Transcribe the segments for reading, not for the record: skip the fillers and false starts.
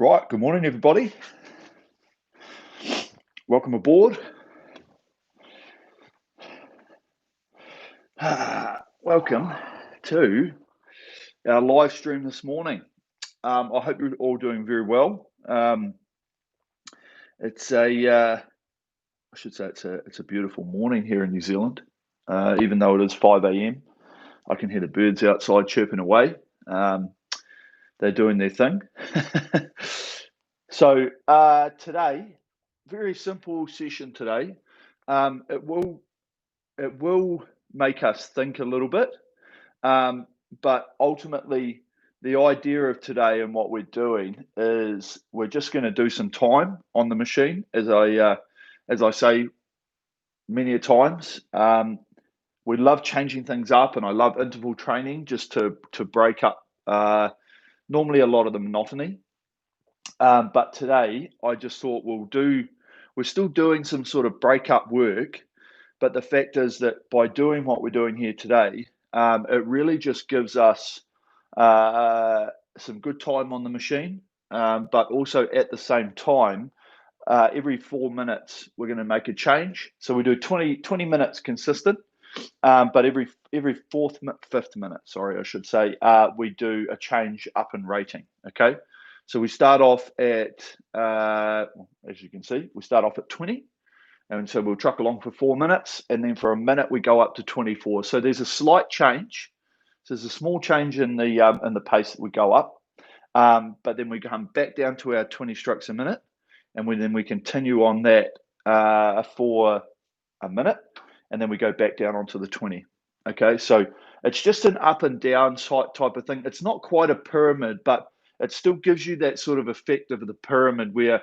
Right, good morning, everybody. Welcome aboard. Welcome to our live stream this morning. I hope you're all doing very well. It's a beautiful morning here in New Zealand. Even though it is 5 a.m., I can hear the birds outside chirping away. They're doing their thing. So today, very simple session today. It will make us think a little bit, but ultimately the idea of today and what we're doing is we're just going to do some time on the machine, as I say many a times. We love changing things up, and I love interval training just to break up normally a lot of the monotony. But today I just thought we're still doing some sort of break up work, but the fact is that by doing what we're doing here today, it really just gives us some good time on the machine, but also at the same time, every 4 minutes we're going to make a change. So we do 20 minutes consistent, but every fifth minute, sorry, I should say, we do a change up in rating. Okay, so we start off at, as you can see, we start off at 20. And so we'll truck along for 4 minutes, and then for a minute we go up to 24. So there's a slight change. So there's a small change in the pace that we go up, but then we come back down to our 20 strokes a minute, and then we continue on that for a minute, and then we go back down onto the 20. Okay, so it's just an up and down type of thing. It's not quite a pyramid, but it still gives you that sort of effect of the pyramid where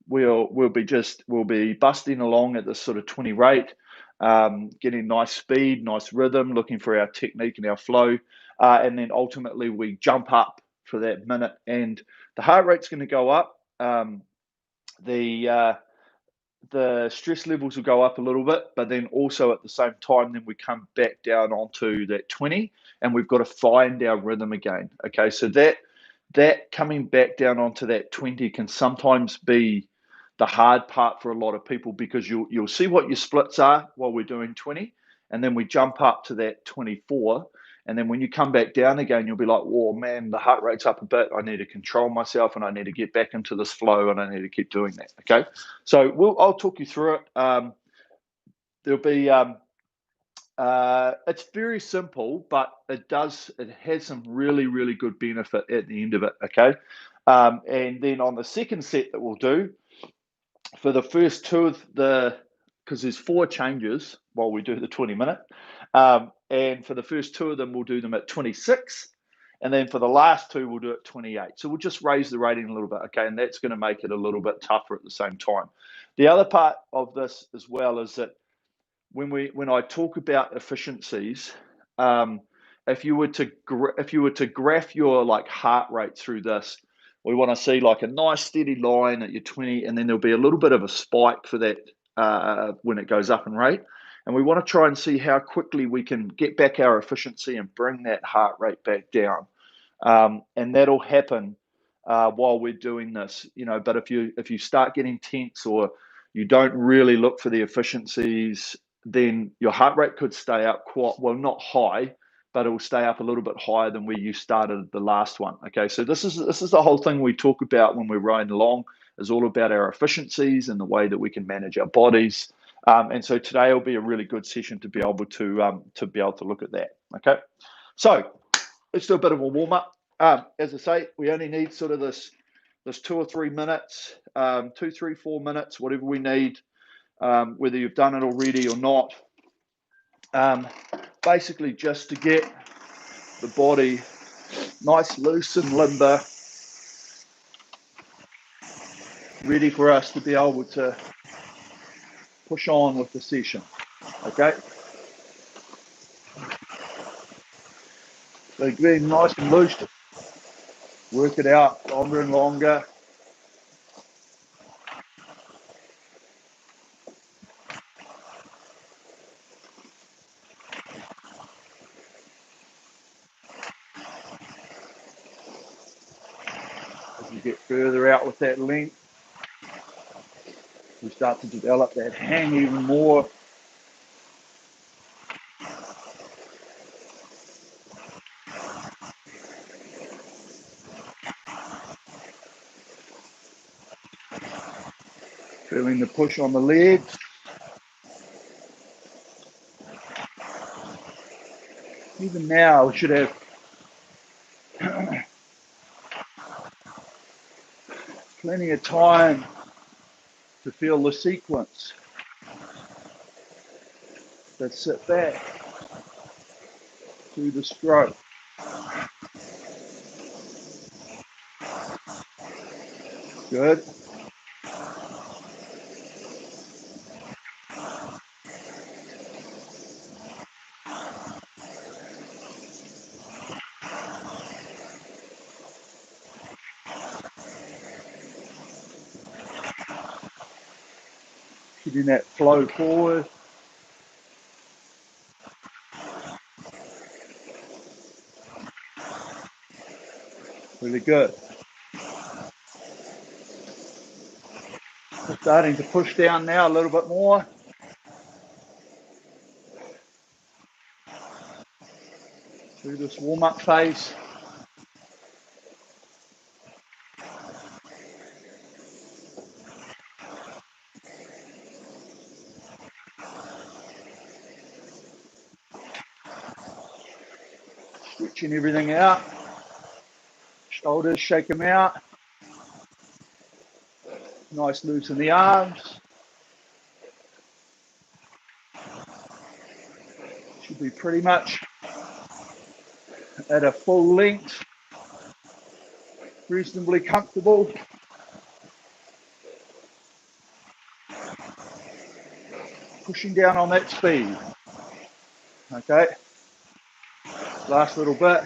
we'll be busting along at this sort of 20 rate, getting nice speed, nice rhythm, looking for our technique and our flow, and then ultimately we jump up for that minute, and the heart rate's going to go up. The stress levels will go up a little bit, but then also at the same time, then we come back down onto that 20, and we've got to find our rhythm again. Okay, so that coming back down onto that 20 can sometimes be the hard part for a lot of people, because you'll see what your splits are while we're doing 20, and then we jump up to that 24, and then when you come back down again, you'll be like, "Whoa, man, the heart rate's up a bit. I need to control myself, and I need to get back into this flow, and I need to keep doing that." Okay, so I'll talk you through it. There'll be it's very simple, but it has some really good benefit at the end of it. Okay, and then on the second set that we'll do, for the first two of because there's 4 changes while we do the 20 minute, and for the first 2 of them we'll do them at 26, and then for the last 2 we'll do it 28. So we'll just raise the rating a little bit, okay, and that's going to make it a little bit tougher at the same time. The other part of this as well is that when I talk about efficiencies, if you were to graph your like heart rate through this, we want to see like a nice steady line at your 20, and then there'll be a little bit of a spike for that when it goes up in rate. And we want to try and see how quickly we can get back our efficiency and bring that heart rate back down. And that'll happen while we're doing this, but if you start getting tense, or you don't really look for the efficiencies, then your heart rate could stay up not high, but it will stay up a little bit higher than where you started the last one. Okay, so this is the whole thing we talk about when we're riding along, is all about our efficiencies and the way that we can manage our bodies. And so today will be a really good session to be able to look at that. Okay, so let's do a bit of a warm up. As I say, we only need sort of this 2 or 3 minutes, 2, 3, 4 minutes, whatever we need, whether you've done it already or not. Basically just to get the body nice, loose and limber, ready for us to be able to push on with the session. Okay, so being nice and loose, work it out longer and longer. As you get further out with that length, we start to develop that hang even more. Feeling the push on the legs. Even now, we should have plenty of time to feel the sequence. Let's sit back, do the stroke. Good. Getting that flow forward. Really good. We're starting to push down now a little bit more. Through this warm-up phase. Stretching everything out. Shoulders, shake them out. Nice loose in the arms. Should be pretty much at a full length. Reasonably comfortable. Pushing down on that speed. Okay. Last little bit.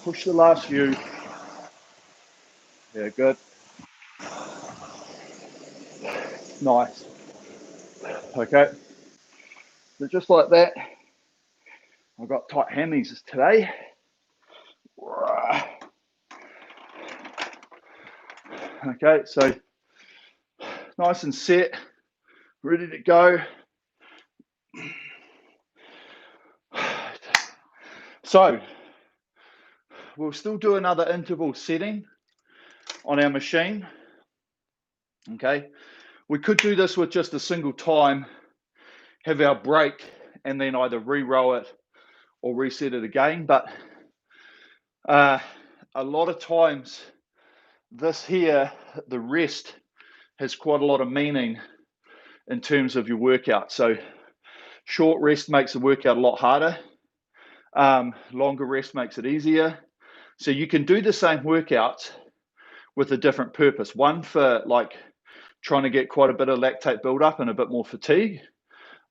Push the last few. Yeah, good. Nice. Okay. So just like that, I've got tight hammies today. Okay, so nice and set, ready to go. So we'll still do another interval setting on our machine. Okay, we could do this with just a single time, have our break, and then either re-row it or reset it again. But a lot of times this here, the rest, has quite a lot of meaning in terms of your workout. So short rest makes the workout a lot harder. Longer rest makes it easier. So you can do the same workouts with a different purpose. One for like trying to get quite a bit of lactate buildup and a bit more fatigue.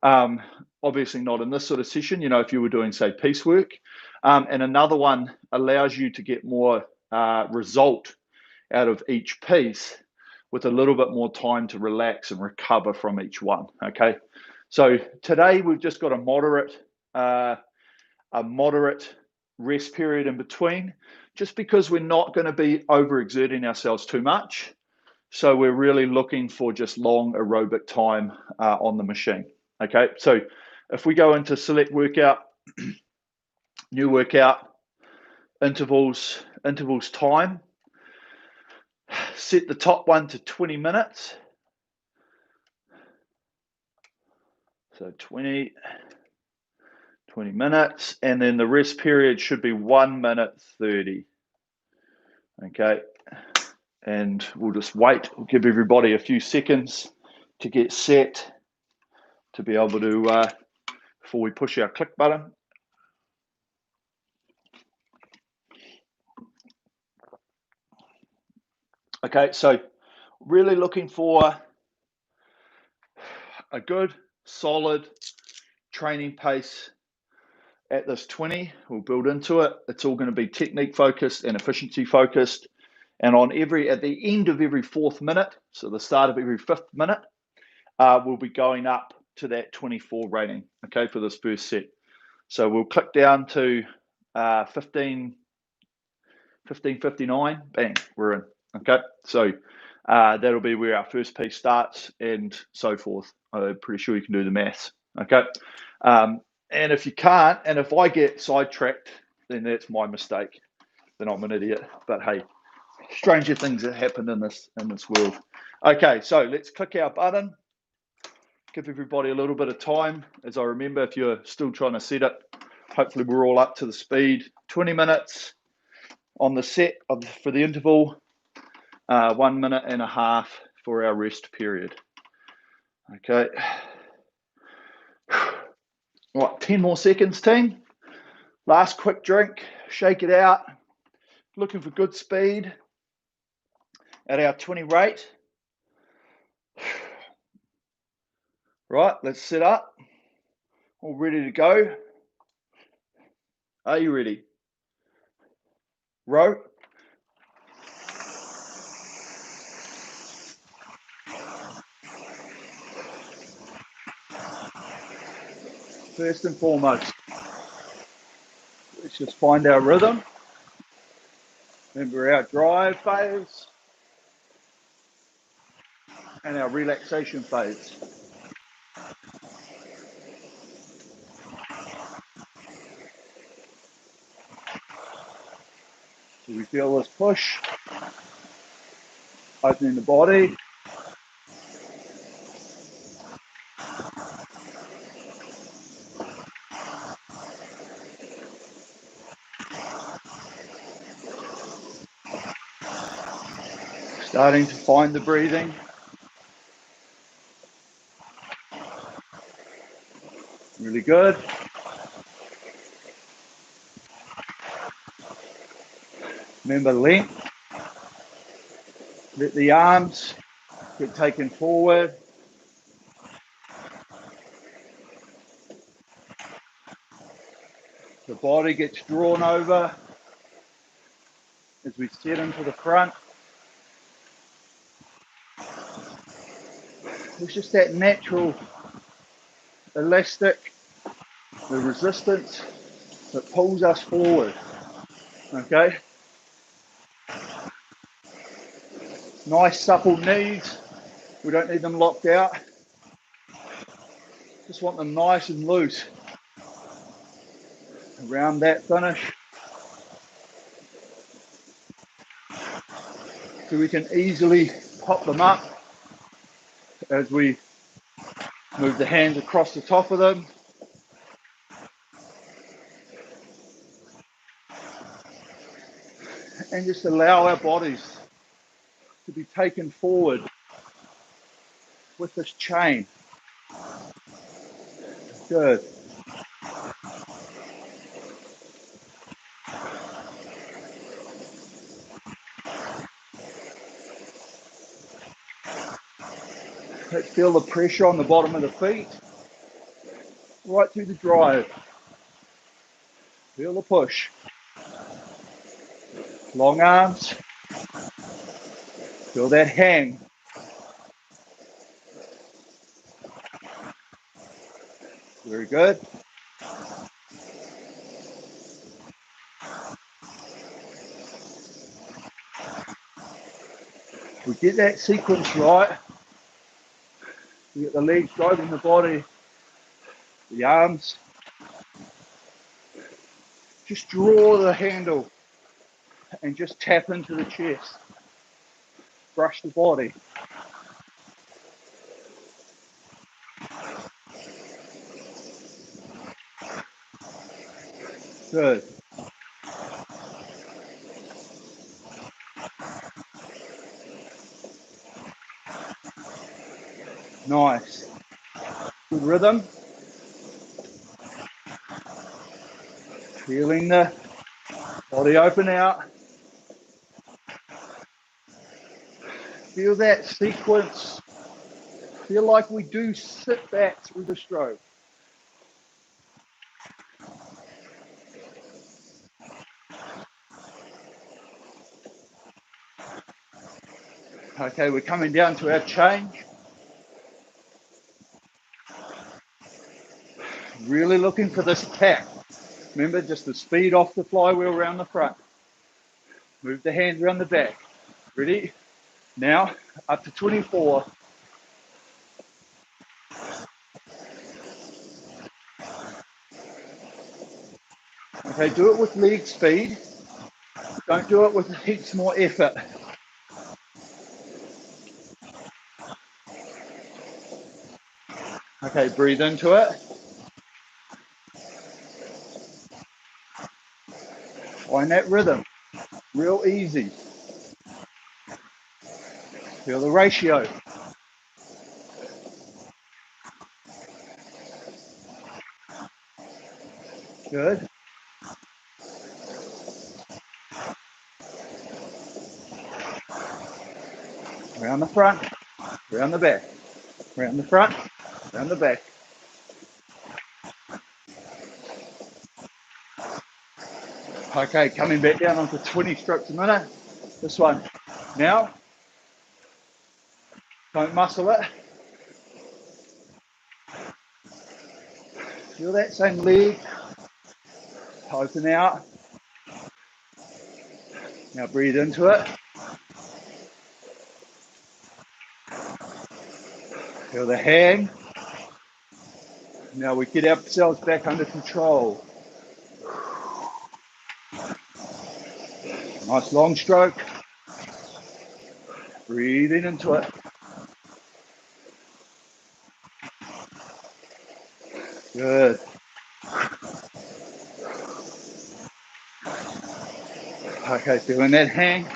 Obviously not in this sort of session, you know, if you were doing, say, piecework. And another one allows you to get more result out of each piece with a little bit more time to relax and recover from each one, okay? So today we've just got a moderate rest period in between, just because we're not going to be overexerting ourselves too much. So we're really looking for just long aerobic time on the machine. Okay, so if we go into select workout, new workout, intervals time, set the top one to 20 minutes. So 20 minutes, and then the rest period should be 1 minute 30. Okay, and we'll just wait. We'll give everybody a few seconds to get set to be able to, before we push our click button. Okay, so really looking for a good, solid training pace at this 20. We'll build into it. It's all going to be technique focused and efficiency focused. And at the end of every 4th minute, so the start of every 5th minute, we'll be going up to that 24 rating, okay, for this first set. So we'll click down to 15:59, bang, we're in, okay? So that'll be where our first piece starts and so forth. I'm pretty sure you can do the maths, okay? And if you can't, and if I get sidetracked, then that's my mistake. Then I'm an idiot, but hey, stranger things that happen in this world. Okay, so let's click our button. Give everybody a little bit of time. As I remember, if you're still trying to set it, hopefully we're all up to the speed. 20 minutes on the set for the interval, 1 minute and a half for our rest period. Okay. Right, 10 more seconds, team. Last quick drink, shake it out. Looking for good speed at our 20 rate. Right, let's set up. All ready to go. Are you ready? Row. First and foremost, let's just find our rhythm. Remember our drive phase and our relaxation phase. So we feel this push, opening the body. Starting to find the breathing. Really good. Remember length. Let the arms get taken forward. The body gets drawn over as we set into the front. It's just that natural elastic, the resistance that pulls us forward. Okay? Nice supple knees. We don't need them locked out. Just want them nice and loose around that finish. So we can easily pop them up as we move the hands across the top of them. And just allow our bodies to be taken forward with this chain. Good. Let's feel the pressure on the bottom of the feet, right through the drive. Feel the push. Long arms. Feel that hang. Very good. We get that sequence right. We get the legs driving the body, the arms. Just draw the handle and just tap into the chest. Brush the body. Good. Nice. Good rhythm. Feeling the body open out. Feel that sequence. Feel like we do sit back through the stroke. Okay, we're coming down to our change. Really looking for this tap. Remember, just the speed off the flywheel around the front. Move the hands around the back. Ready? Now, up to 24. Okay, do it with leg speed. Don't do it with heaps more effort. Okay, breathe into it. Find that rhythm. Real easy. Feel the ratio. Good. Around the front, around the back. Around the front, around the back. Okay, coming back down onto 20 strokes a minute. This one. Now, don't muscle it. Feel that same leg. Open out. Now breathe into it. Feel the hang. Now we get ourselves back under control. Nice long stroke. Breathing into it. Good. Okay, feeling that hang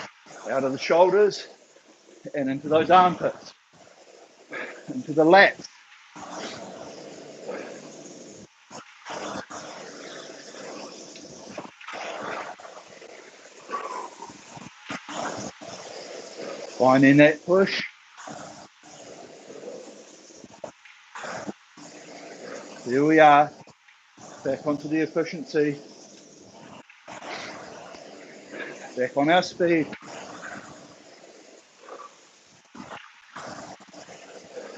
out of the shoulders and into those armpits, into the lats. Finding that push. Here we are, back onto the efficiency, back on our speed.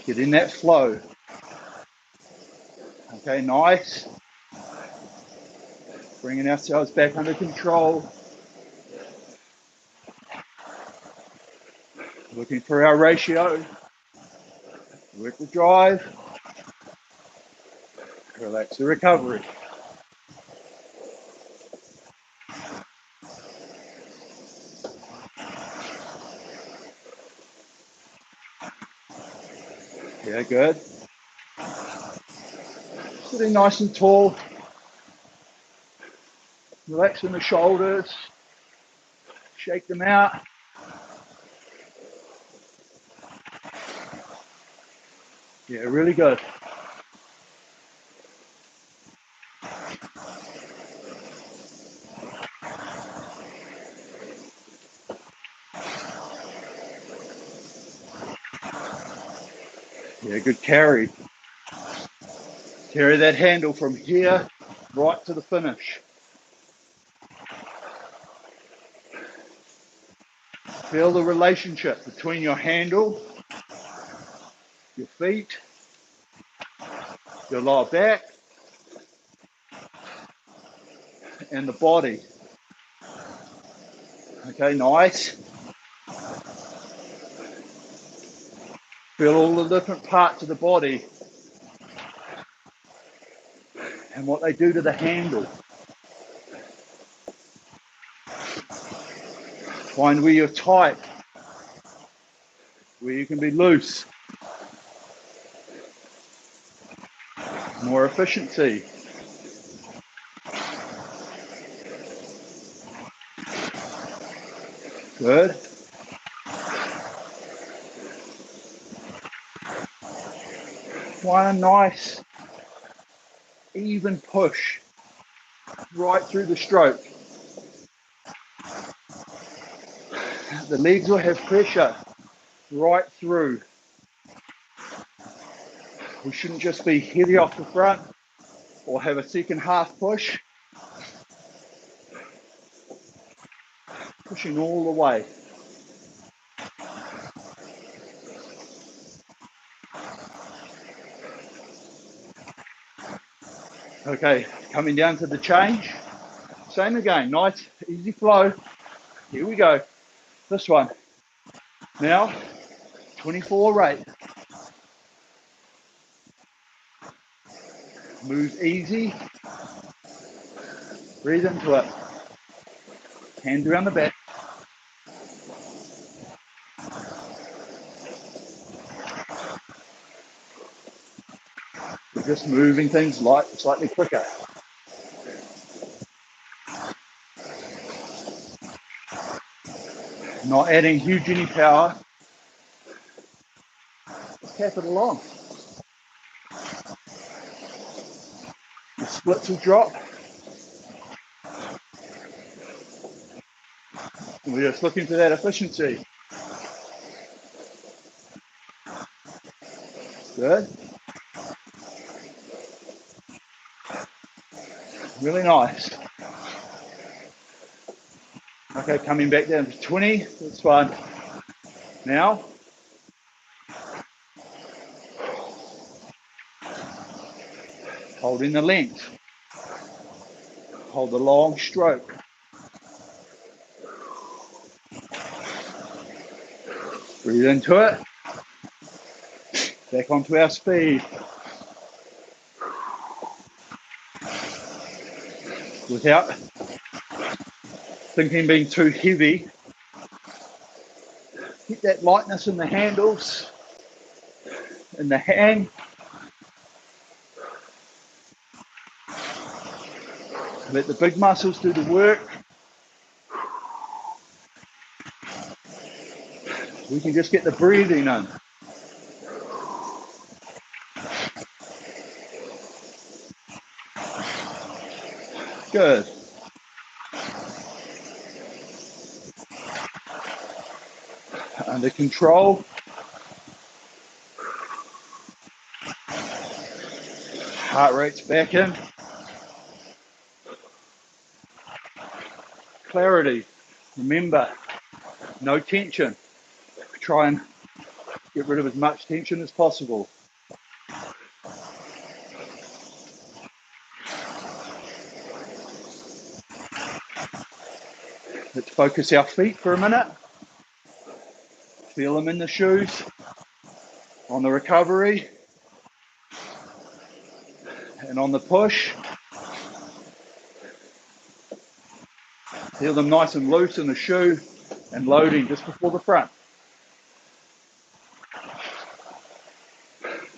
Get in that flow. Okay, nice. Bringing ourselves back under control. Looking for our ratio. Work the drive. Relax the recovery. Yeah, good. Sitting nice and tall. Relaxing the shoulders. Shake them out. Yeah, really good. Yeah, good carry. Carry that handle from here right to the finish. Feel the relationship between your handle, your feet, your lower back, and the body. Okay, nice. Feel all the different parts of the body and what they do to the handle. Find where you're tight, where you can be loose. More efficiency. Good. One nice, even push right through the stroke. The legs will have pressure right through. We shouldn't just be heavy off the front or have a second half push. Pushing all the way. Okay, coming down to the change. Same again, nice, easy flow. Here we go. This one. Now, 24 rate. Move easy. Breathe into it. Hands around the back. We're just moving things slightly quicker. Not adding huge any power. Tap it along. The splits will drop. And we're just looking for that efficiency. Good. Really nice. Okay, coming back down to 20. That's fine. Now, holding the length. Hold the long stroke. Breathe into it. Back onto our speed. Without thinking being too heavy. Get that lightness in the handles, in the hand. Let the big muscles do the work. We can just get the breathing in. Good. Under control. Heart rate's back in. Clarity. Remember, no tension. Try and get rid of as much tension as possible. Let's focus our feet for a minute. Feel them in the shoes. On the recovery. And on the push. Feel them nice and loose in the shoe and loading just before the front.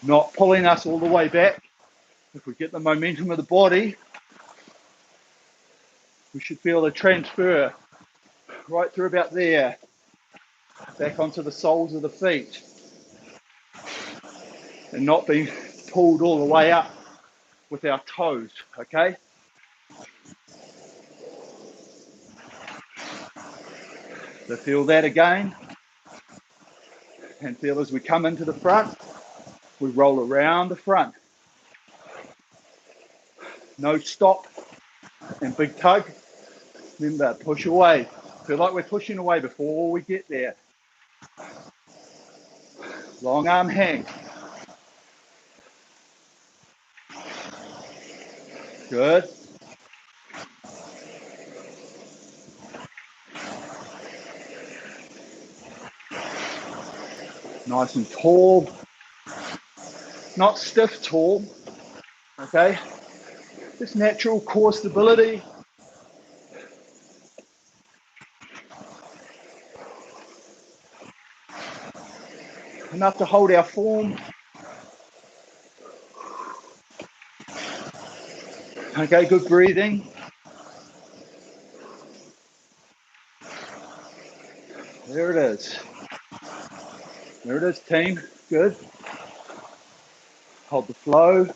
Not pulling us all the way back. If we get the momentum of the body, we should feel the transfer right through about there, back onto the soles of the feet, and not being pulled all the way up with our toes, okay? So feel that again, and feel as we come into the front, we roll around the front. No stop and big tug. Remember, push away. Feel like we're pushing away before we get there. Long arm hang. Good. Nice and tall. Not stiff tall, okay? Just natural core stability. Enough to hold our form. Okay, good breathing. There it is. There it is, team. Good. Hold the flow.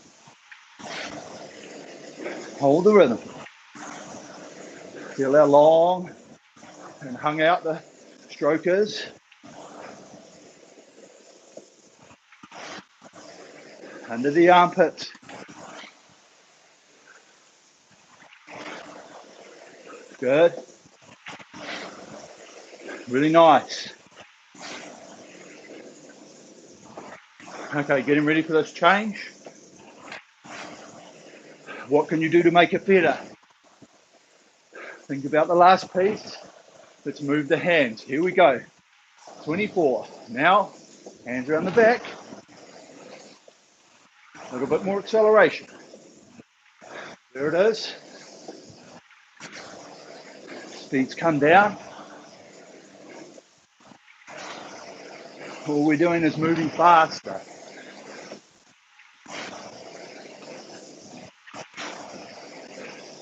Hold the rhythm. Feel how long and hung out the stroke is. Under the armpits. Good. Really nice. Okay, getting ready for this change. What can you do to make it better? Think about the last piece. Let's move the hands. Here we go. 24. Now, hands around the back. A little bit more acceleration. There it is. Speeds come down. All we're doing is moving faster.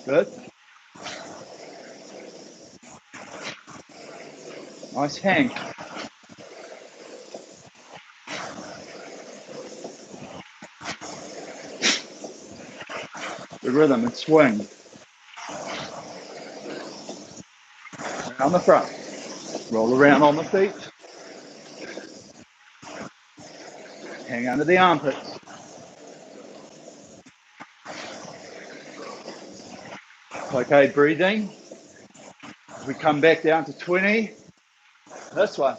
Good. Nice hang. The rhythm and swing. Around the front. Roll around on the feet. Hang under the armpits. Okay, breathing. We come back down to 20. This one.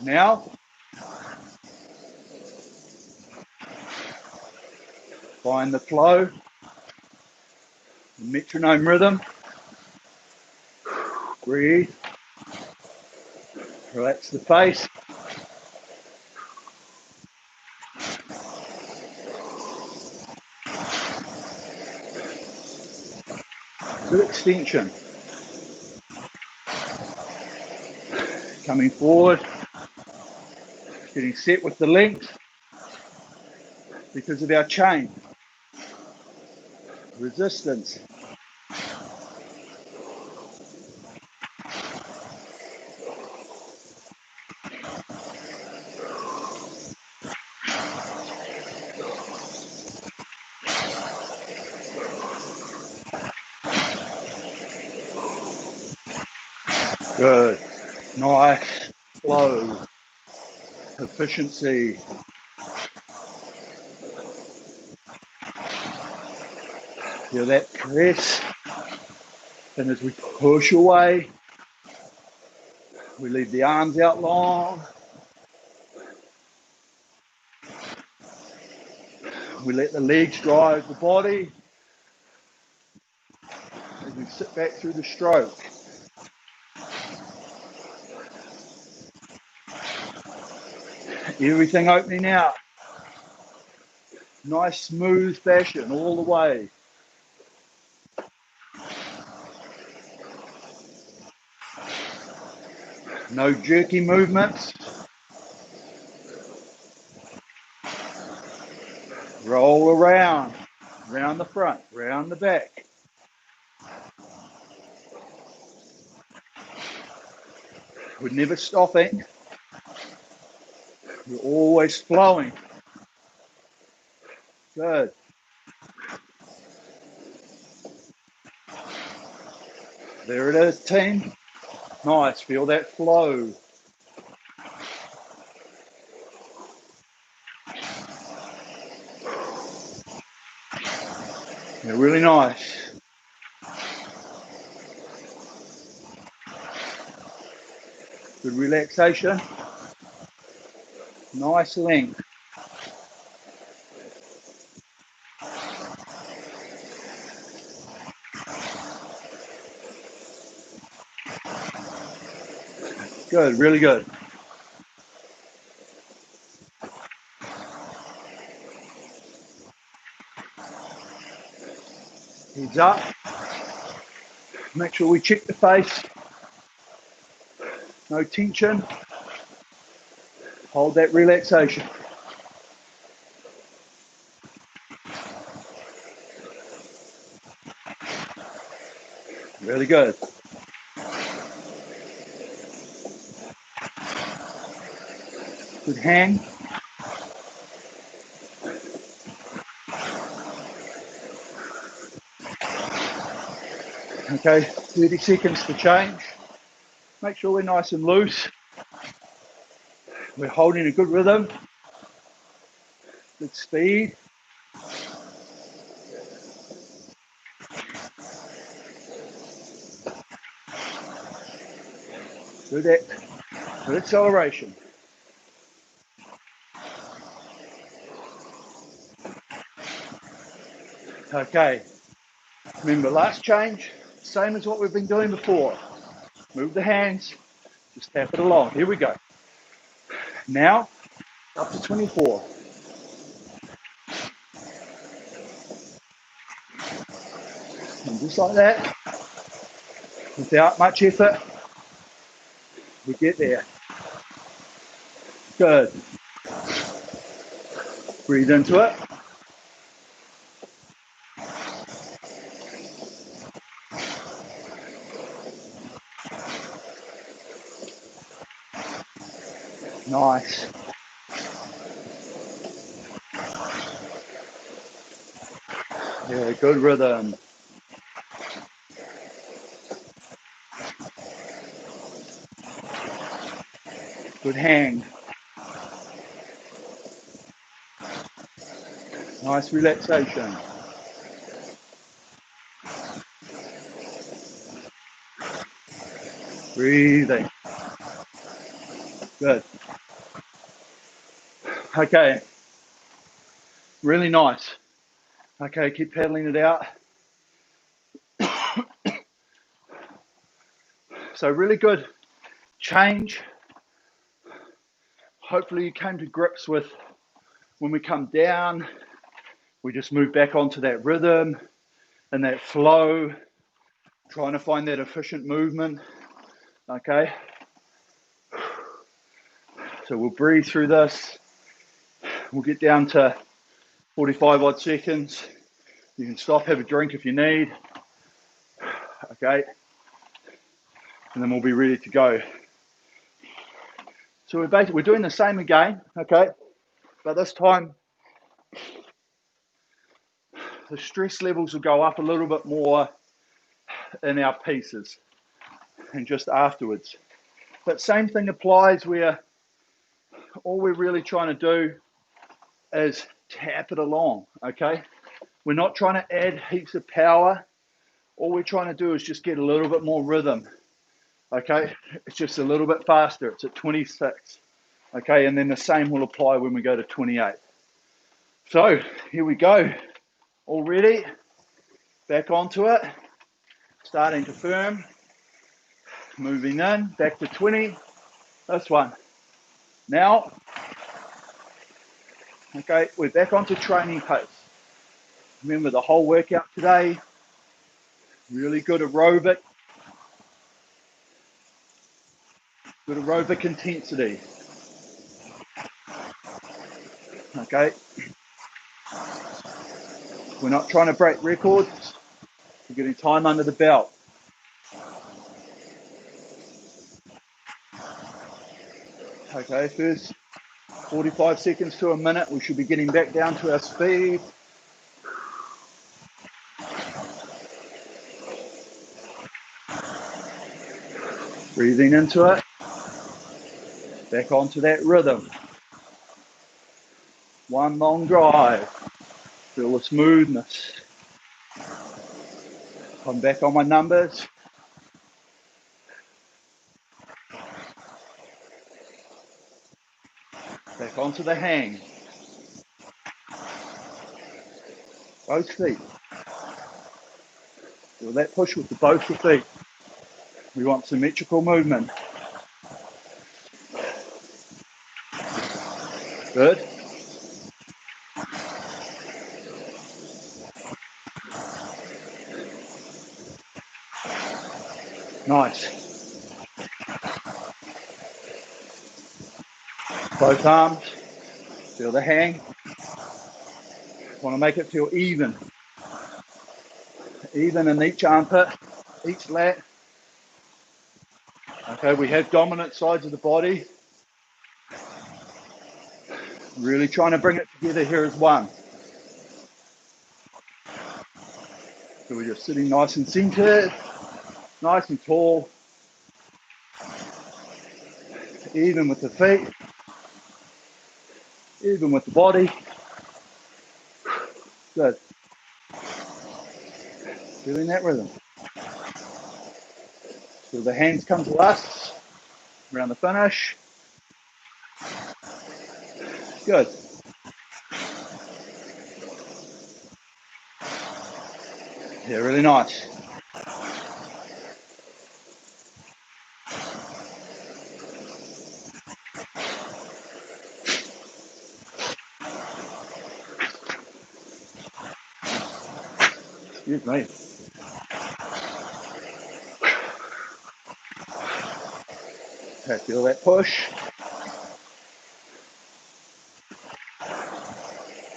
Now, find the flow, the metronome rhythm. Breathe. Relax the face. Good extension. Coming forward. Getting set with the length because of our chain. Resistance. Good. Nice flow. Efficiency. Feel that press. And as we push away, we leave the arms out long. We let the legs drive the body as we sit back through the stroke. Everything opening out. Nice smooth fashion all the way. No jerky movements. Roll around the front, round the back. We're never stopping. We're always flowing. Good. There it is, team. Nice, feel that flow. Yeah, really nice. Good relaxation. Nice length. Good, really good. Heads up. Make sure we check the face. No tension. Hold that relaxation. Really good. Good hang. Okay, 30 seconds to change. Make sure we're nice and loose. We're holding a good rhythm. Good speed. Good acceleration. Okay, Remember, last change, same as what we've been doing before. Move the hands, just tap it along. Here we go. Now, up to 24. And just like that, without much effort, we get there. Good. Breathe into it. Nice. Yeah, good rhythm. Good hang. Nice relaxation. Breathing. Good. Okay. Really nice. Okay, keep paddling it out. So really good change. Hopefully you came to grips with when we come down, we just move back onto that rhythm and that flow, trying to find that efficient movement. Okay. So we'll breathe through this. We'll get down to 45 odd seconds. You can stop, have a drink if you need. Okay. And then we'll be ready to go. So we're doing the same again, okay? But this time, the stress levels will go up a little bit more in our pieces and just afterwards. But same thing applies where all we're really trying to do is tap it along, okay? We're not trying to add heaps of power. All we're trying to do is just get a little bit more rhythm, okay? It's just a little bit faster. It's at 26, okay? And then the same will apply when we go to 28. So here we go. All ready? Back onto it. Starting to firm. Moving in. Back to 20. This one. Now, okay, we're back onto training pace. Remember the whole workout today. Really good aerobic. Good aerobic intensity. Okay. We're not trying to break records. We're getting time under the belt. Okay, first 45 seconds to a minute, we should be getting back down to our speed. Breathing into it. Back onto that rhythm. One long drive. Feel the smoothness. I'm back on my numbers. Back onto the hang. Both feet. Feel that push with both the feet. We want symmetrical movement. Good. Nice. Both arms. Feel the hang. Want to make it feel even. Even in each armpit, each lat. Okay, we have dominant sides of the body. Really trying to bring it together here as one. So we're just sitting nice and centered, nice and tall. Even with the feet. Even with the body. Good. Feeling that rhythm. So the hands come to us around the finish. Good. Yeah, really nice. Excuse me. Okay, feel that push.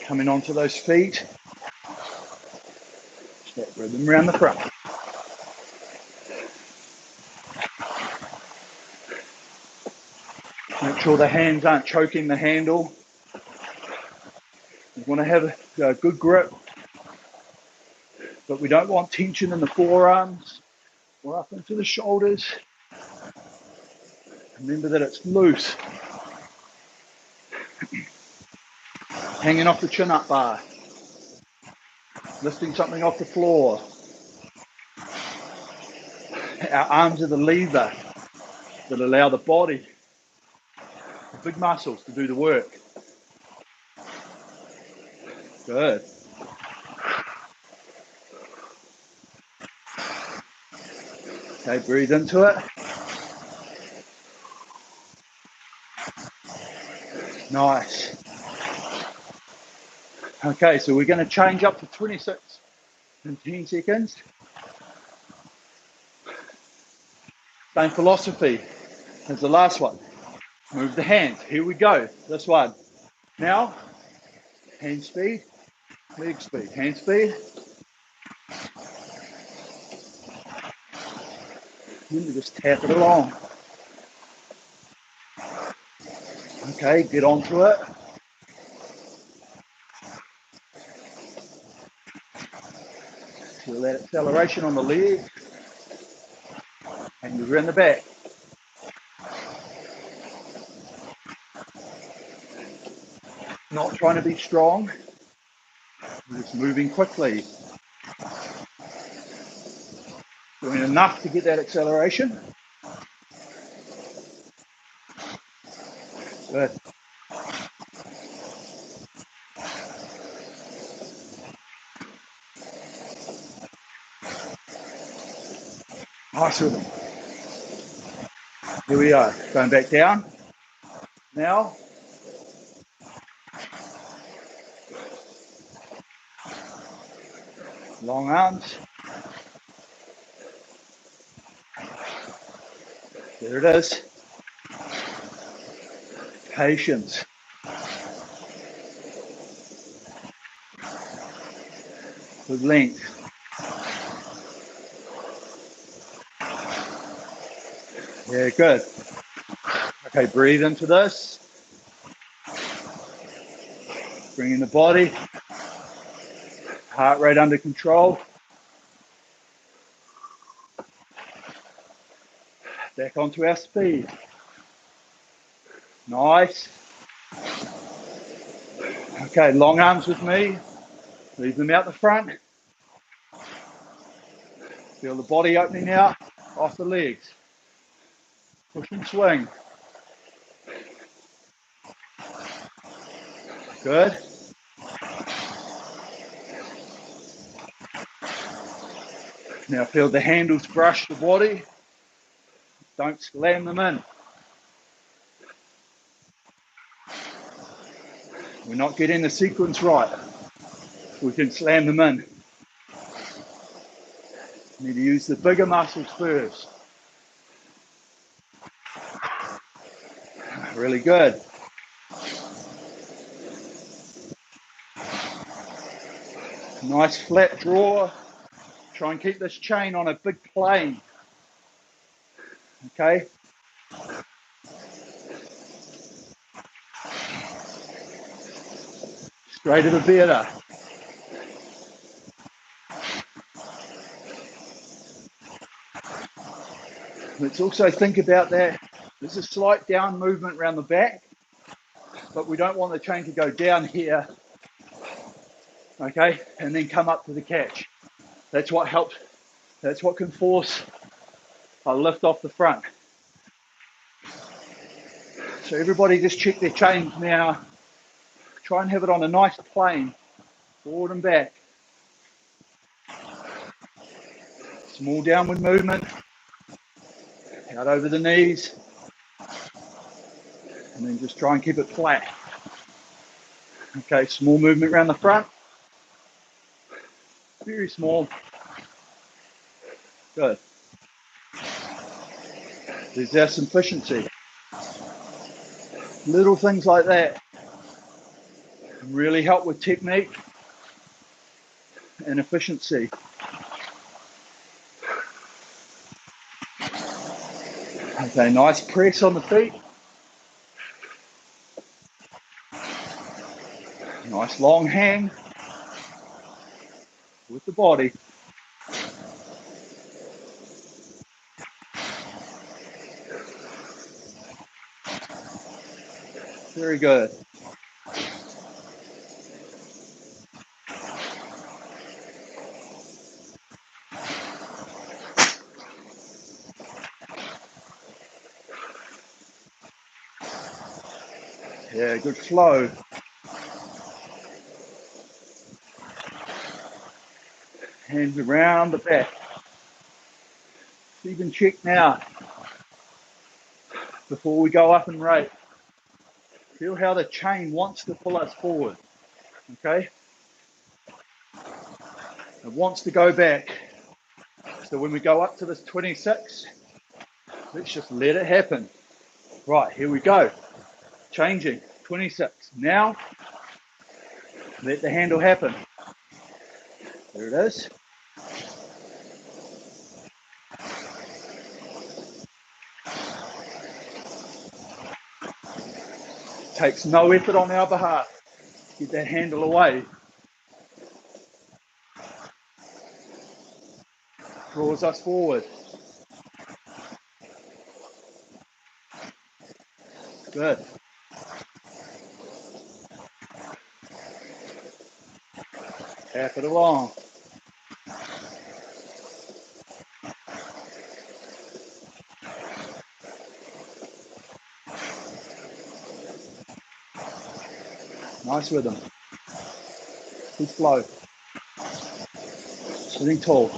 Coming onto those feet. That rhythm around the front. Make sure the hands aren't choking the handle. You want to have a good grip, but we don't want tension in the forearms or up into the shoulders. Remember that it's loose. Hanging off the chin-up bar. Lifting something off the floor. Our arms are the lever that allow the body, the big muscles, to do the work. Good. Okay, breathe into it. Nice. Okay, so we're going to change up to 26 in 10 seconds. Same philosophy as the last one. Move the hands. Here we go. This one. Now, hand speed, leg speed. Hand speed. Then just tap it along. Okay, get onto it. Feel that acceleration on the leg. And you're in the back. Not trying to be strong. We're just moving quickly. Doing enough to get that acceleration. Good. Nice rhythm. Here we are. Going back down. Now. Long arms. There it is. Patience. With length. Yeah, good. Okay, breathe into this. Bringing the body, heart rate under control. Back onto our speed. Nice. Okay, long arms with me. Leave them out the front. Feel the body opening out off the legs. Push and swing. Good. Now feel the handles brush the body. Don't slam them in. We're not getting the sequence right. We can slam them in. Need to use the bigger muscles first. Really good. Nice flat draw. Try and keep this chain on a big plane. Okay. Straighter the better. Let's also think about that. There's a slight down movement around the back, but we don't want the chain to go down here, okay, and then come up to the catch. That's what helps. That's what can force a lift off the front. So everybody just check their chains now. Try and have it on a nice plane, forward and back. Small downward movement, out over the knees, and then just try and keep it flat. Okay, small movement around the front. Very small. Good. There's our efficiency. Little things like that can really help with technique and efficiency. Okay, nice press on the feet. Nice long hang with the body. Very good. Yeah, good flow. Hands around the back. Even check now before we go up and rate. Feel how the chain wants to pull us forward. Okay? It wants to go back. So when we go up to this 26, let's just let it happen. Right, here we go. Changing, 26. Now, let the handle happen. There it is. Takes no effort on our behalf. Get that handle away. Draws us forward. Good. Tap it along. Nice rhythm. Good flow. Sitting tall.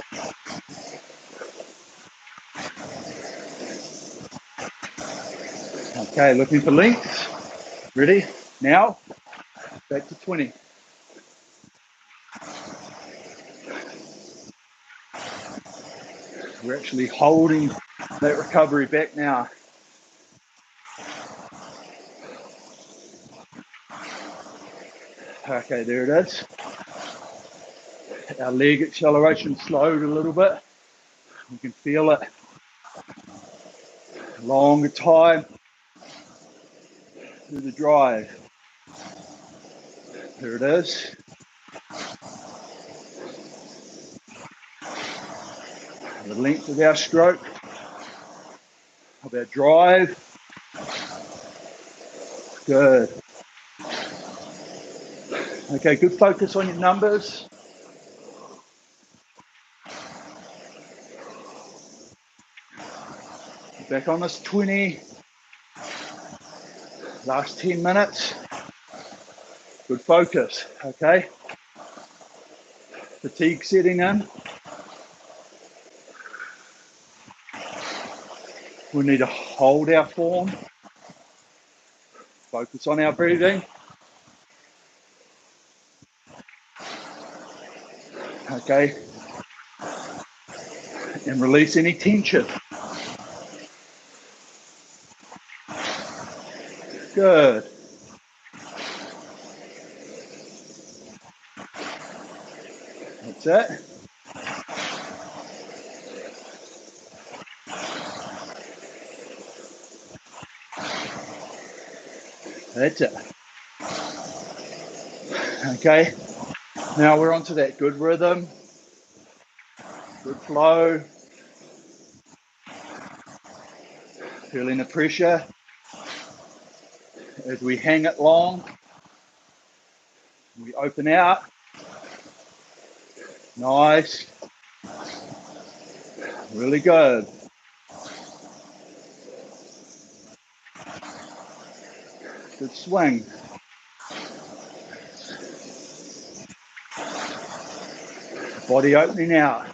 Okay, looking for length. Ready? Now, back to 20. We're actually holding that recovery back now. Okay, there it is. Our leg acceleration slowed a little bit. We can feel it. Longer time through the drive. There it is. The length of our stroke, of our drive. Good. Okay, good focus on your numbers. Back on this 20. Last 10 minutes. Good focus, okay? Fatigue setting in. We need to hold our form. Focus on our breathing. Okay. And release any tension. Good. That's it. That's it. Okay. Now we're onto that good rhythm, good flow. Feeling the pressure as we hang it long. We open out. Nice. Really good. Good swing. Body opening out.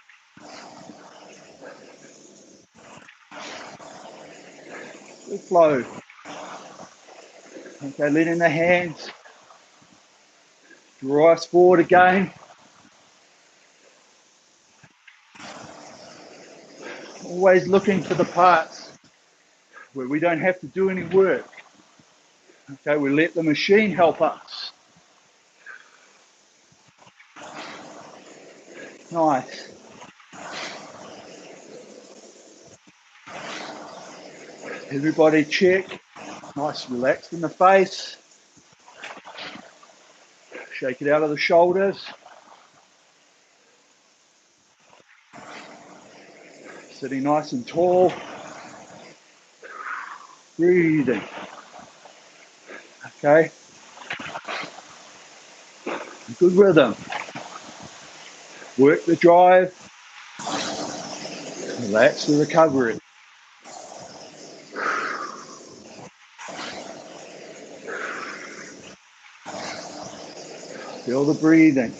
Good flow. Okay, letting the hands draw us forward again. Always looking for the parts where we don't have to do any work. Okay, we let the machine help us. Nice. Everybody check. Nice, relaxed in the face. Shake it out of the shoulders. Sitting nice and tall. Breathing. Okay. Good rhythm. Work the drive. Relax the recovery. Feel the breathing.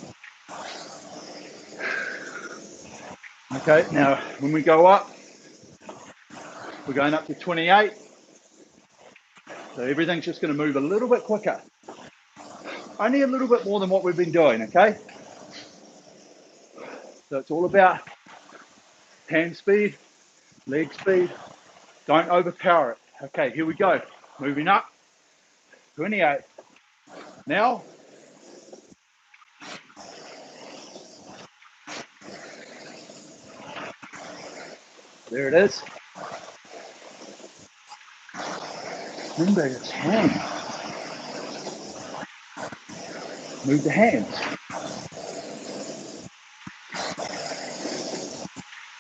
Okay, now when we go up, we're going up to 28. So everything's just going to move a little bit quicker. Only a little bit more than what we've been doing, okay? So it's all about hand speed, leg speed. Don't overpower it. Okay, here we go. Moving up. 28. Now. There it is. Remember, it's hands. Move the hands.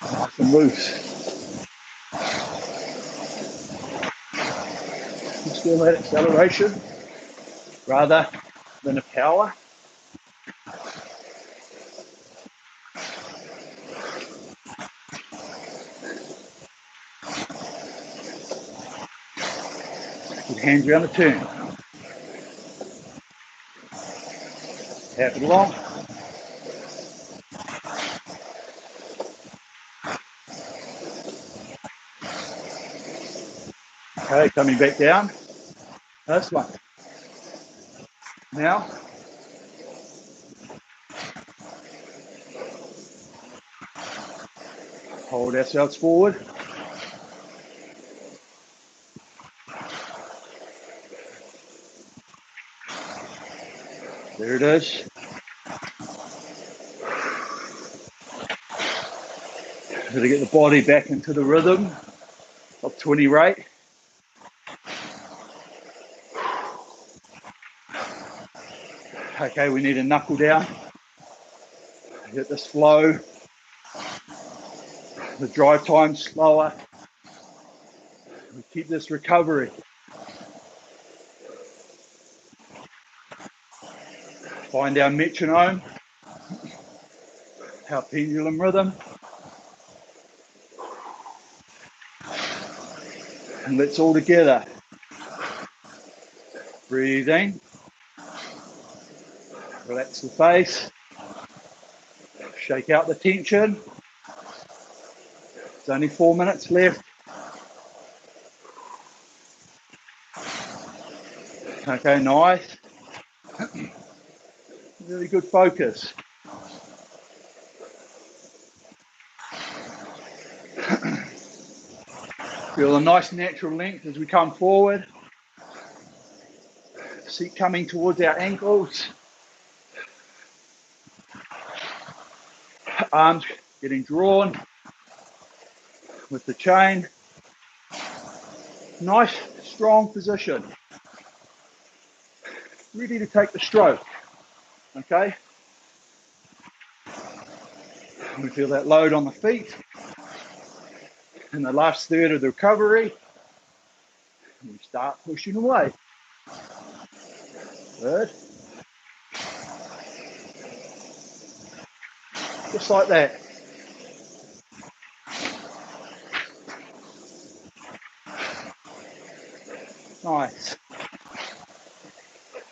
Nice and loose. Just feel that acceleration rather than a power. Good hands around the turn. Tap it along. Okay, coming back down. This one. Now. Hold ourselves forward. There it is. Got to get the body back into the rhythm of 20 rate. Okay, we need a knuckle down. Get this flow. The drive time slower. We keep this recovery. Find our metronome, our pendulum rhythm. And let's all together. Breathing. Relax the face. Shake out the tension. There's only 4 minutes left. Okay, nice. Really good focus. Feel a nice natural length as we come forward. Seat coming towards our ankles. Arms getting drawn with the chain. Nice, strong position. Ready to take the stroke. Okay? We feel that load on the feet. In the last third of the recovery, we start pushing away. Good. Just like that. Nice.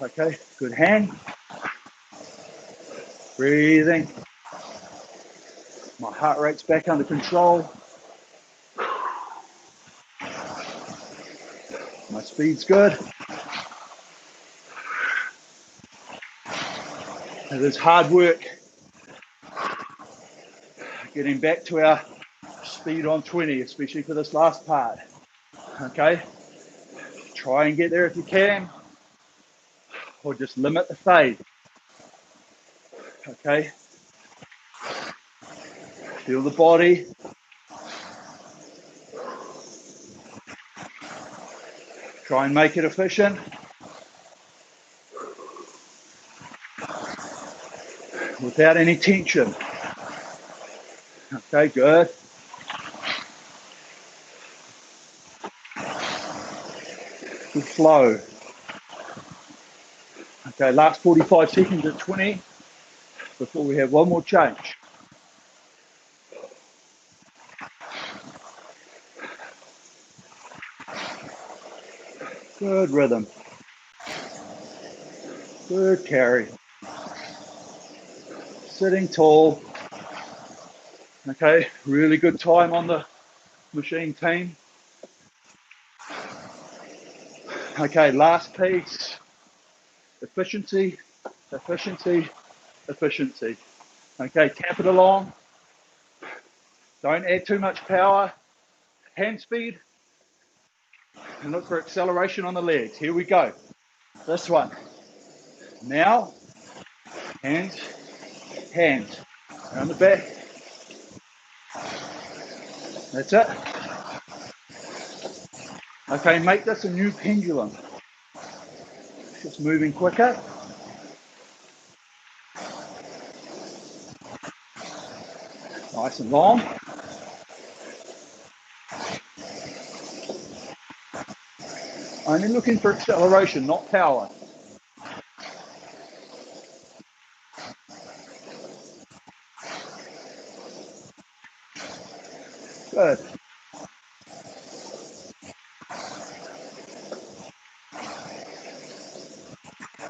Okay, good hand. Breathing. My heart rate's back under control. My speed's good. It is hard work getting back to our speed on 20, especially for this last part. Okay, try and get there if you can, or just limit the fade. Okay, feel the body. Try and make it efficient. Without any tension. Okay, good. Good flow. Okay, last 45 seconds at 20 before we have one more change. Good rhythm. Good carry. Sitting tall. Okay, really good time on the machine team. Okay, last piece. Efficiency, efficiency, efficiency. Okay, tap it along. Don't add too much power. Hand speed. And look for acceleration on the legs. Here we go. This one. Now, hands, hands. Around the back. That's it. Okay, make this a new pendulum. Just moving quicker. Nice and long. Only looking for acceleration, not power. Good.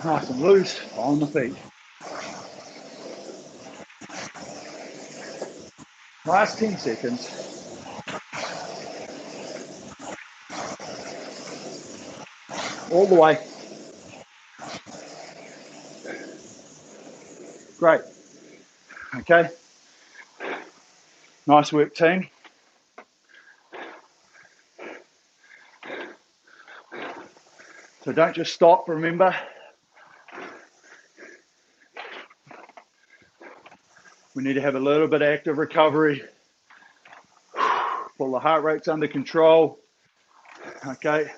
Nice and loose on the feet. Last 10 seconds. All the way. Great. Okay. Nice work, team. So don't just stop, remember. We need to have a little bit of active recovery. Pull the heart rates under control. Okay.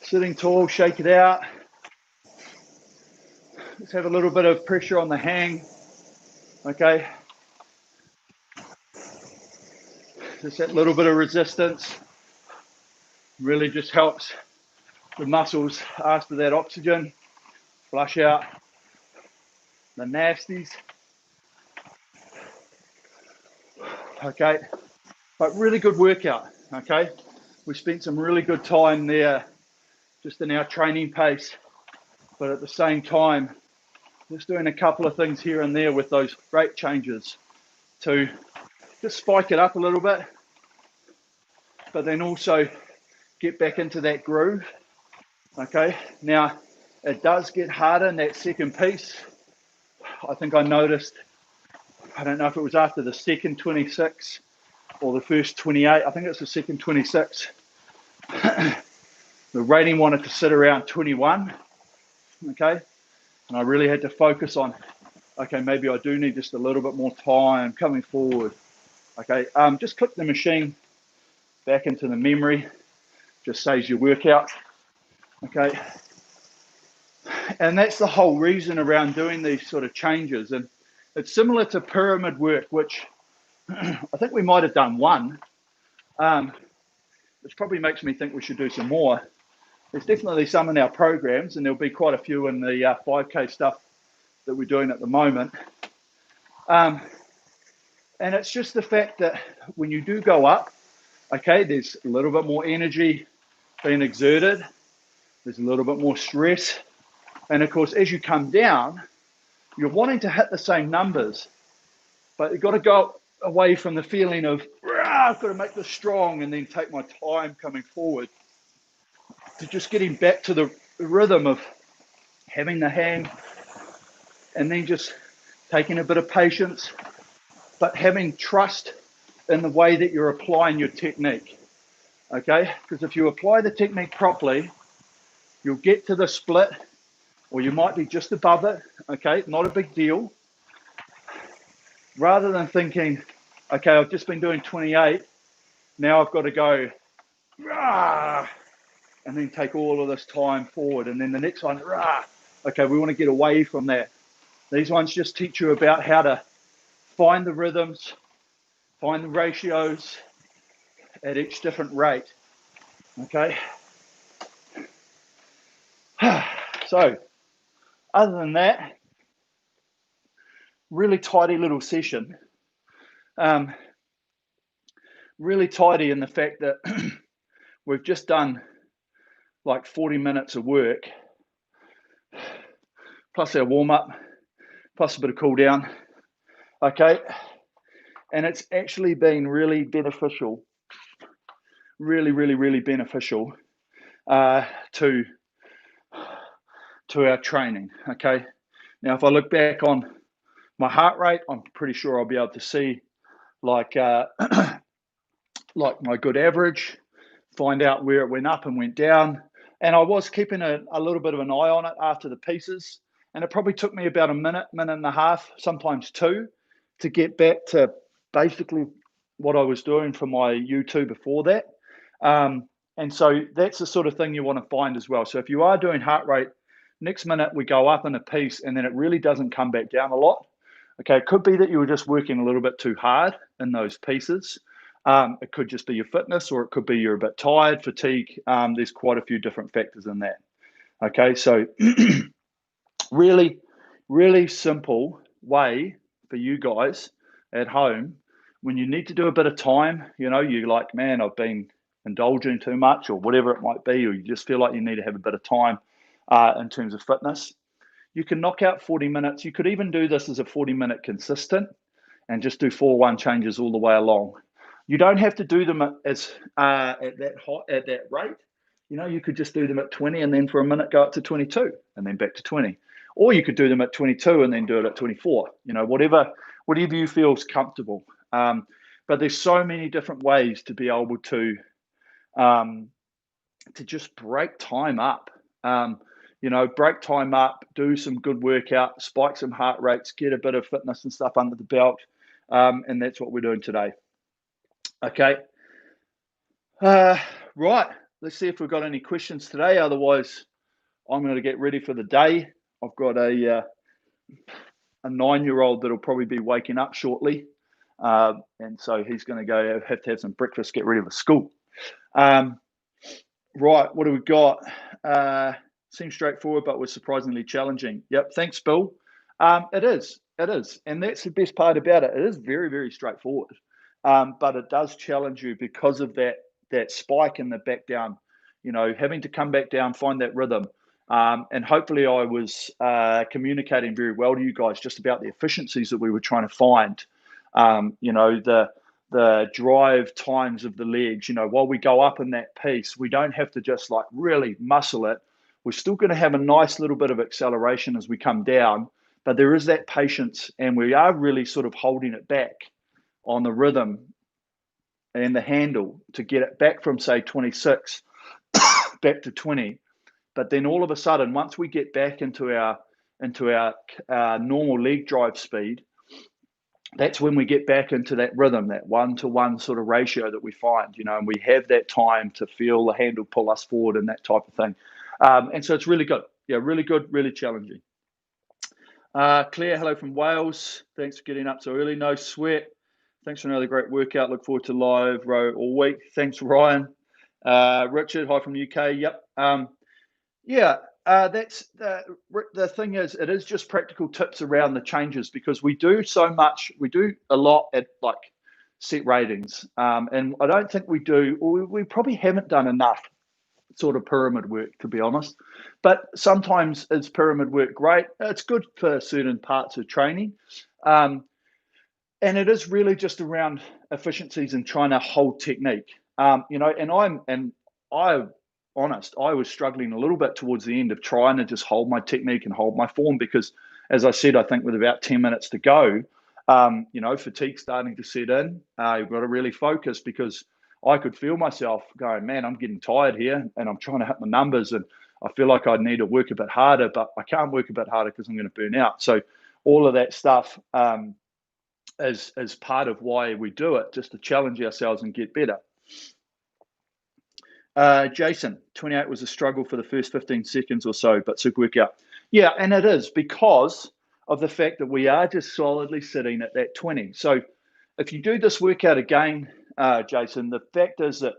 Sitting tall, shake it out. Let's have a little bit of pressure on the hang. Okay. Just that little bit of resistance really just helps the muscles after that oxygen flush out the nasties. Okay, but really good workout. Okay, we spent some really good time there just in our training pace, but at the same time just doing a couple of things here and there with those rate changes to just spike it up a little bit, but then also get back into that groove. Okay, now it does get harder in that second piece. I think I noticed, I don't know if it was after the second 26 or the first 28, I think it's the second 26. The rating wanted to sit around 21, okay? And I really had to focus on, okay, maybe I do need just a little bit more time coming forward. Okay, just click the machine back into the memory, just saves your workout, okay? And that's the whole reason around doing these sort of changes. And it's similar to pyramid work, which I think we might have done one, which probably makes me think we should do some more. There's definitely some in our programs, and there'll be quite a few in the 5K stuff that we're doing at the moment. And it's just the fact that when you do go up, okay, there's a little bit more energy being exerted. There's a little bit more stress. And of course, as you come down, you're wanting to hit the same numbers, But you've got to go away from the feeling of, I've got to make this strong and then take my time coming forward, to just getting back to the rhythm of having the hand and then just taking a bit of patience, but having trust in the way that you're applying your technique. Okay? Because if you apply the technique properly, you'll get to the split, or you might be just above it. Okay? Not a big deal. Rather than thinking, okay, I've just been doing 28, now I've got to go, and then take all of this time forward. And then the next one, okay, we want to get away from that. These ones just teach you about how to find the rhythms, find the ratios at each different rate. Okay. So, other than that, really tidy little session. Really tidy in the fact that we've just done like 40 minutes of work, plus our warm-up, plus a bit of cool down. Okay. And it's actually been really beneficial, really beneficial to our training. Okay. Now, if I look back on my heart rate, I'm pretty sure I'll be able to see like like my good average, find out where it went up and went down. And I was keeping a little bit of an eye on it after the pieces. And it probably took me about a minute and a half, sometimes two, to get back to basically what I was doing for my U2 before that. And so that's the sort of thing you want to find as well. So if you are doing heart rate, next minute we go up in a piece and then it really doesn't come back down a lot. Okay, it could be that you were just working a little bit too hard in those pieces. It could just be your fitness, or it could be you're a bit tired, fatigue. There's quite a few different factors in that. Okay, so really simple way for you guys at home when you need to do a bit of time. You know, you're like, man, I've been indulging too much, or whatever it might be, or you just feel like you need to have a bit of time in terms of fitness. You can knock out 40 minutes. You could even do this as a 40-minute consistent and just do 4-1 changes all the way along. You don't have to do them as at that rate. You know, you could just do them at 20 and then for a minute go up to 22 and then back to 20. Or you could do them at 22 and then do it at 24. You know, whatever you feels comfortable. But there's so many different ways to be able to just break time up. You know, break time up, do some good workout, spike some heart rates, get a bit of fitness and stuff under the belt. And that's what we're doing today. Okay. Right. Let's see if we've got any questions today. Otherwise, I'm going to get ready for the day. I've got a 9-year-old that'll probably be waking up shortly. And so he's going to go have to have some breakfast, get ready for school. Right. What do we got? Seems straightforward, but was surprisingly challenging. Yep. Thanks, Bill. It is. And that's the best part about it. It is very straightforward. But it does challenge you because of that spike in the back down, you know, having to come back down, find that rhythm. And hopefully I was communicating very well to you guys just about the efficiencies that we were trying to find. You know, the drive times of the legs, you know, while we go up in that piece, we don't have to just like really muscle it. We're still going to have a nice little bit of acceleration as we come down, but there is that patience, and we are really sort of holding it back on the rhythm and the handle to get it back from, say, 26 back to 20. But then all of a sudden, once we get back into our normal leg drive speed, that's when we get back into that rhythm, that 1-to-1 sort of ratio that we find, you know, and we have that time to feel the handle pull us forward and that type of thing. And so it's really good. Yeah, really good, really challenging. Claire, hello from Wales. Thanks for getting up so early. No sweat. Thanks for another great workout. Look forward to live row all week. Thanks, Ryan. Richard, hi from UK. Yep. That's the thing is, it is just practical tips around the changes, because we do so much. We do a lot at like set ratings. And I don't think we do, or we probably haven't done enough sort of pyramid work, to be honest. But sometimes is pyramid work great? It's good for certain parts of training. And it is really just around efficiencies and trying to hold technique. You know, and I was struggling a little bit towards the end of trying to just hold my technique and hold my form because, as I said, I think with about 10 minutes to go, you know, fatigue starting to set in. You've got to really focus because I could feel myself going, man, I'm getting tired here and I'm trying to hit my numbers and I feel like I need to work a bit harder, but I can't work a bit harder because I'm going to burn out. So all of that stuff as part of why we do it, just to challenge ourselves and get better. Jason, 28 was a struggle for the first 15 seconds or so, but super workout. Yeah, and it is because of the fact that we are just solidly sitting at that 20. So if you do this workout again, Jason, the fact is that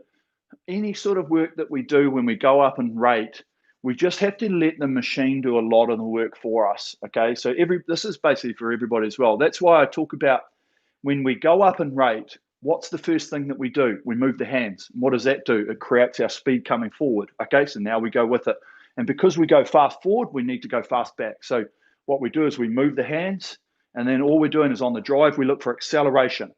any sort of work that we do when we go up and rate, we just have to let the machine do a lot of the work for us. Okay, so this is basically for everybody as well. That's why I talk about when we go up and rate, what's the first thing that we do? We move the hands. And what does that do? It creates our speed coming forward. Okay, so now we go with it. And because we go fast forward, we need to go fast back. So what we do is we move the hands, and then all we're doing is on the drive, we look for acceleration.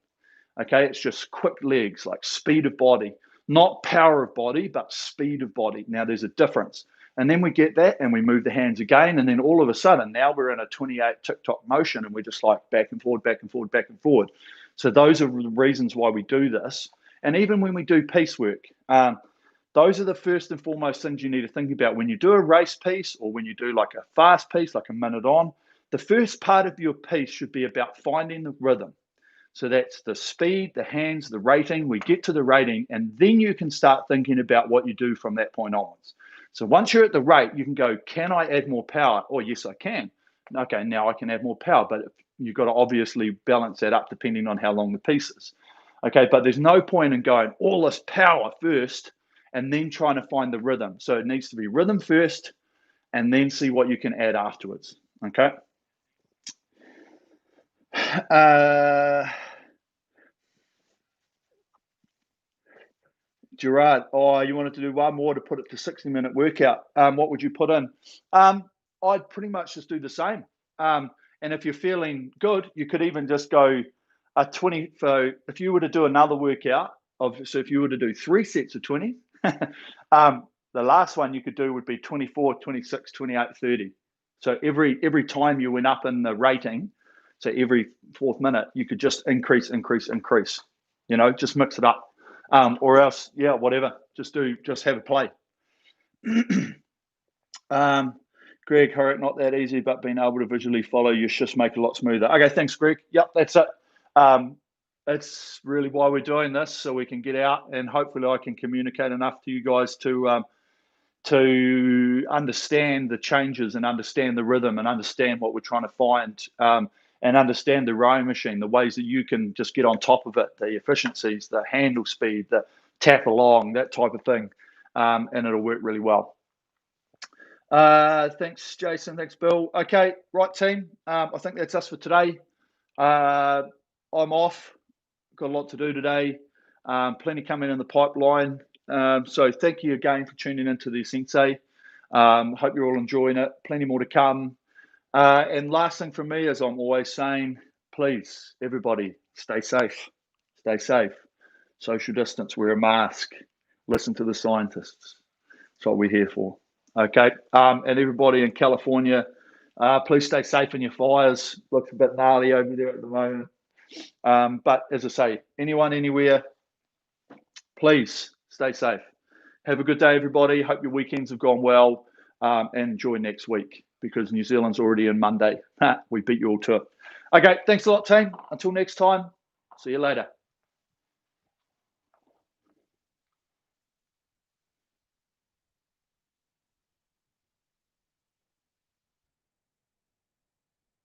Okay, it's just quick legs, like speed of body, not power of body, but speed of body. Now there's a difference. And then we get that and we move the hands again. And then all of a sudden, now we're in a 28 tick-tock motion and we're just like back and forward, back and forward, back and forward. So those are the reasons why we do this. And even when we do piecework, those are the first and foremost things you need to think about. When you do a race piece or when you do like a fast piece, like a minute on, the first part of your piece should be about finding the rhythm. So that's the speed, the hands, the rating. We get to the rating, and then you can start thinking about what you do from that point onwards. So once you're at the rate, you can go, can I add more power? Oh, yes, I can. Okay, now I can add more power, but you've got to obviously balance that up depending on how long the piece is. Okay, but there's no point in going all this power first and then trying to find the rhythm. So it needs to be rhythm first and then see what you can add afterwards. Okay. Gerard, you wanted to do one more to put it to 60-minute workout. What would you put in? I'd pretty much just do the same. And if you're feeling good, you could even just go a 20. So if you were to do another workout, so if you were to do 3 sets of 20, the last one you could do would be 24, 26, 28, 30. So every time you went up in the rating, so every 4th minute, you could just increase. You know, just mix it up. Or else, yeah, whatever. Just have a play. Greg, Horrick, not that easy, but being able to visually follow your shifts make it a lot smoother. Okay, thanks, Greg. Yep, that's it. It's really why we're doing this, so we can get out and hopefully I can communicate enough to you guys to understand the changes and understand the rhythm and understand what we're trying to find and understand the rowing machine, the ways that you can just get on top of it, the efficiencies, the handle speed, the tap along, that type of thing, and it'll work really well. Thanks, Jason. Thanks, Bill. Okay, right, team. I think that's us for today. I'm off. Got a lot to do today. Plenty coming in the pipeline. So thank you again for tuning into the Asensei. Hope you're all enjoying it. Plenty more to come. And last thing from me, as I'm always saying, please, everybody, stay safe. Stay safe. Social distance, wear a mask. Listen to the scientists. That's what we're here for. Okay. And everybody in California, please stay safe in your fires. Looks a bit gnarly over there at the moment. But as I say, anyone, anywhere, please stay safe. Have a good day, everybody. Hope your weekends have gone well, and enjoy next week because New Zealand's already in Monday. We beat you all to it. Okay, thanks a lot, team. Until next time, see you later.